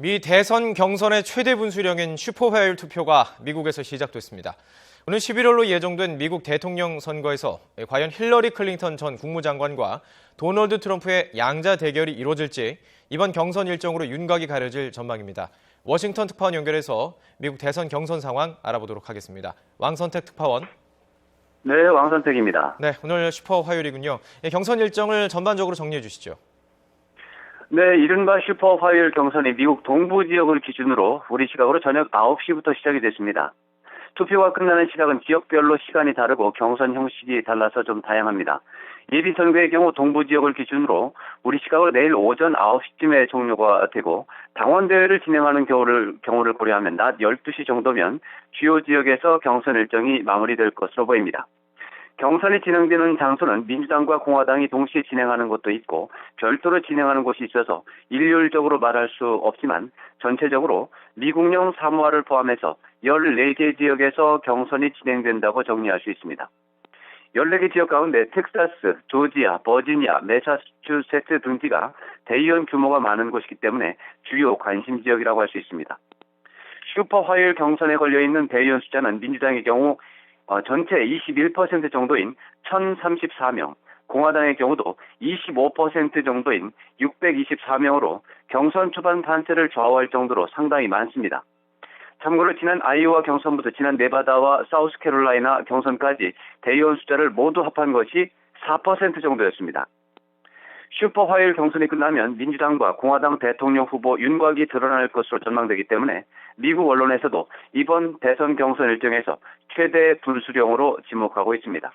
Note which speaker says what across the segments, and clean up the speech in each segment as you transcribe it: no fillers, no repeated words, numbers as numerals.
Speaker 1: 미 대선 경선의 최대 분수령인 슈퍼화요일 투표가 미국에서 시작됐습니다. 오늘 11월로 예정된 미국 대통령 선거에서 과연 힐러리 클린턴 전 국무장관과 도널드 트럼프의 양자 대결이 이루어질지 이번 경선 일정으로 윤곽이 가려질 전망입니다. 워싱턴 특파원 연결해서 미국 대선 경선 상황 알아보도록 하겠습니다. 왕선택 특파원.
Speaker 2: 네, 왕선택입니다.
Speaker 1: 네, 오늘 슈퍼화요일이군요. 경선 일정을 전반적으로 정리해 주시죠.
Speaker 2: 네, 이른바 슈퍼 화요일 경선이 미국 동부 지역을 기준으로 우리 시각으로 저녁 9시부터 시작이 됐습니다. 투표가 끝나는 시각은 지역별로 시간이 다르고 경선 형식이 달라서 좀 다양합니다. 예비선거의 경우 동부 지역을 기준으로 우리 시각으로 내일 오전 9시쯤에 종료가 되고 당원대회를 진행하는 경우를 고려하면 낮 12시 정도면 주요 지역에서 경선 일정이 마무리될 것으로 보입니다. 경선이 진행되는 장소는 민주당과 공화당이 동시에 진행하는 곳도 있고 별도로 진행하는 곳이 있어서 일률적으로 말할 수 없지만 전체적으로 미국령 사무화를 포함해서 14개 지역에서 경선이 진행된다고 정리할 수 있습니다. 14개 지역 가운데 텍사스, 조지아, 버지니아, 매사추세츠 등지가 대의원 규모가 많은 곳이기 때문에 주요 관심 지역이라고 할 수 있습니다. 슈퍼 화요일 경선에 걸려있는 대의원 숫자는 민주당의 경우 전체 21% 정도인 1,034명, 공화당의 경우도 25% 정도인 624명으로 경선 초반 판세를 좌우할 정도로 상당히 많습니다. 참고로 지난 아이오와 경선부터 지난 네바다와 사우스캐롤라이나 경선까지 대의원 숫자를 모두 합한 것이 4% 정도였습니다. 슈퍼 화요일 경선이 끝나면 민주당과 공화당 대통령 후보 윤곽이 드러날 것으로 전망되기 때문에 미국 언론에서도 이번 대선 경선 일정에서 최대 분수령으로 지목하고 있습니다.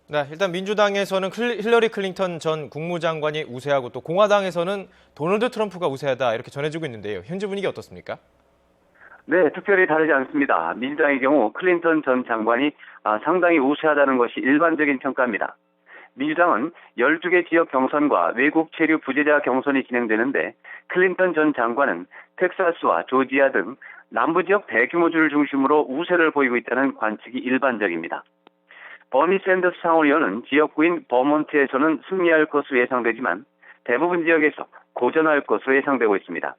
Speaker 1: 네, 일단 민주당에서는 힐러리 클린턴 전 국무장관이 우세하고 또 공화당에서는 도널드 트럼프가 우세하다 이렇게 전해지고 있는데요. 현재 분위기 어떻습니까?
Speaker 2: 네, 특별히 다르지 않습니다. 민주당의 경우 클린턴 전 장관이 상당히 우세하다는 것이 일반적인 평가입니다. 민주당은 12개 지역 경선과 외국 체류 부재자 경선이 진행되는데 클린턴 전 장관은 텍사스와 조지아 등 남부 지역 대규모주를 중심으로 우세를 보이고 있다는 관측이 일반적입니다. 버니 샌더스 상원의원은 지역구인 버몬트에서는 승리할 것으로 예상되지만 대부분 지역에서 고전할 것으로 예상되고 있습니다.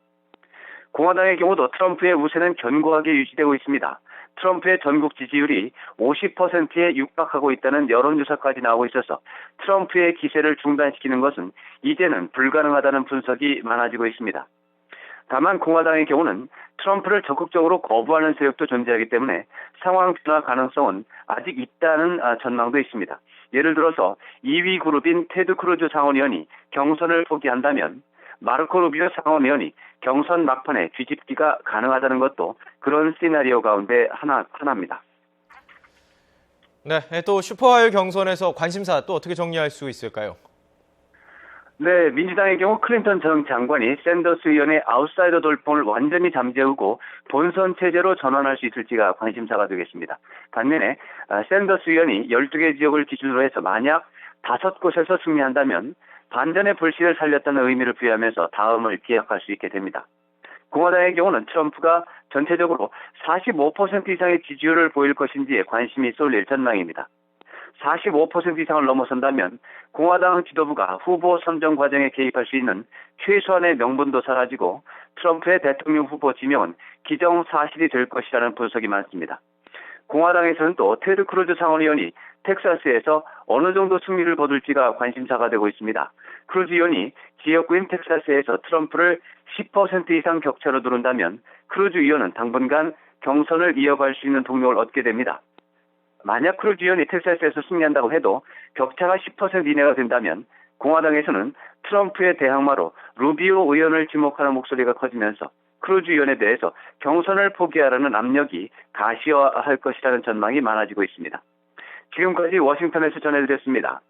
Speaker 2: 공화당의 경우도 트럼프의 우세는 견고하게 유지되고 있습니다. 트럼프의 전국 지지율이 50%에 육박하고 있다는 여론조사까지 나오고 있어서 트럼프의 기세를 중단시키는 것은 이제는 불가능하다는 분석이 많아지고 있습니다. 다만 공화당의 경우는 트럼프를 적극적으로 거부하는 세력도 존재하기 때문에 상황 변화 가능성은 아직 있다는 전망도 있습니다. 예를 들어서 2위 그룹인 테드 크루즈 상원의원이 경선을 포기한다면 마르코 루비오 상원의원이 경선 막판에 뒤집기가 가능하다는 것도 그런 시나리오 가운데 하나입니다.
Speaker 1: 네, 또 슈퍼화요일 경선에서 관심사 또 어떻게 정리할 수 있을까요?
Speaker 2: 네, 민주당의 경우 클린턴 전 장관이 샌더스 의원의 아웃사이더 돌풍을 완전히 잠재우고 본선 체제로 전환할 수 있을지가 관심사가 되겠습니다. 반면에 샌더스 의원이 12개 지역을 기준으로 해서 만약 5곳에서 승리한다면 반전의 불씨를 살렸다는 의미를 부여하면서 다음을 기약할 수 있게 됩니다. 공화당의 경우는 트럼프가 전체적으로 45% 이상의 지지율을 보일 것인지에 관심이 쏠릴 전망입니다. 45% 이상을 넘어선다면 공화당 지도부가 후보 선정 과정에 개입할 수 있는 최소한의 명분도 사라지고 트럼프의 대통령 후보 지명은 기정사실이 될 것이라는 분석이 많습니다. 공화당에서는 또 테드 크루즈 상원의원이 텍사스에서 어느 정도 승리를 거둘지가 관심사가 되고 있습니다. 크루즈 의원이 지역구인 텍사스에서 트럼프를 10% 이상 격차로 누른다면 크루즈 의원은 당분간 경선을 이어갈 수 있는 동력을 얻게 됩니다. 만약 크루즈 의원이 텍사스에서 승리한다고 해도 격차가 10% 이내가 된다면 공화당에서는 트럼프의 대항마로 루비오 의원을 지목하는 목소리가 커지면서 크루즈 의원에 대해서 경선을 포기하라는 압력이 가시화할 것이라는 전망이 많아지고 있습니다. 지금까지 워싱턴에서 전해드렸습니다.